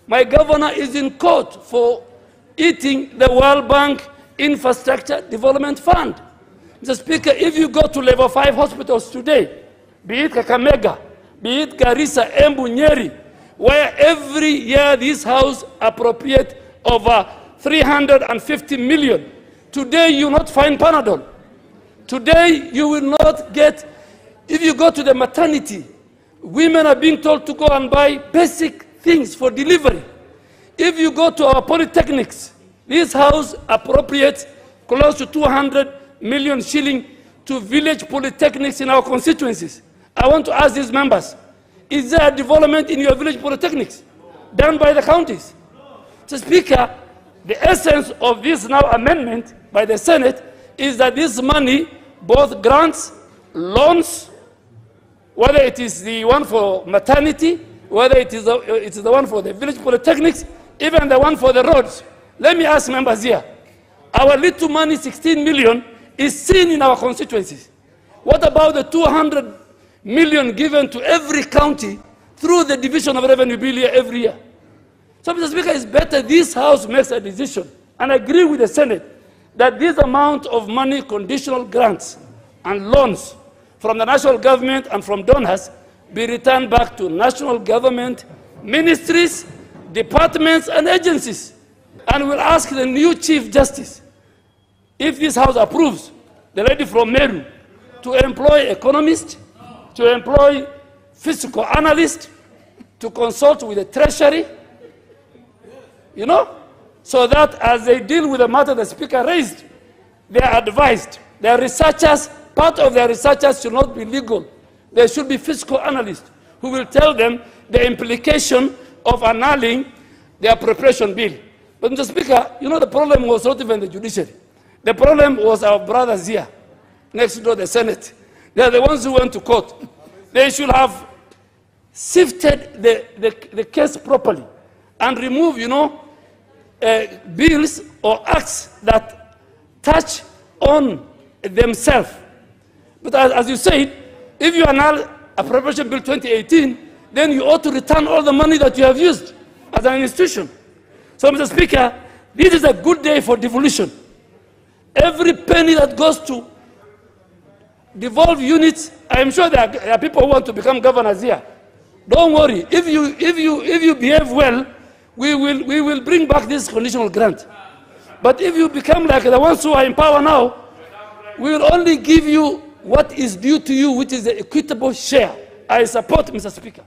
My governor is in court for eating the World Bank Infrastructure Development Fund. Mr. Speaker, if you go to level 5 hospitals today, be it Kakamega, be it Garissa, Embu, Nyeri, where every year this house appropriates over 350 million, today you will not find Panadol. Today you will not get, if you go to the maternity, women are being told to go and buy basic things for delivery. If you go to our polytechnics, this house appropriates close to 200 million shilling to village polytechnics in our constituencies. I want to ask these members, is there a development in your village polytechnics done by the counties? Mr. Speaker, the essence of this now amendment by the Senate is that this money, both grants, loans, whether it is the one for maternity, whether it is the one for the village polytechnics, even the one for the roads. Let me ask members here, our little money, 16 million, is seen in our constituencies. What about the 200 million given to every county through the division of revenue bill here every year? So, Mr. Speaker, it's better this House makes a decision and agree with the Senate that this amount of money, conditional grants and loans from the national government and from donors be returned back to national government, ministries, departments and agencies. And we'll ask the new Chief Justice, if this House approves, the lady from Meru, to employ economists, to employ fiscal analysts, to consult with the Treasury, you know, so that as they deal with the matter the Speaker raised, they are advised. Their researchers, part of their researchers should not be legal. There should be fiscal analysts who will tell them the implication of annulling the appropriation bill. But Mr. Speaker, you know, the problem was not even the judiciary. The problem was our brothers here, next door the Senate. They are the ones who went to court. They should have sifted the case properly and remove, you know, bills or acts that touch on themselves. But as you said, if you annul Appropriation Bill 2018, then you ought to return all the money that you have used as an institution. So, Mr. Speaker, this is a good day for devolution. Every penny that goes to devolve units, I am sure there are people who want to become governors here. Don't worry. If you behave well, we will bring back this conditional grant. But if you become like the ones who are in power now, we will only give you what is due to you, which is the equitable share. I support, Mr. Speaker.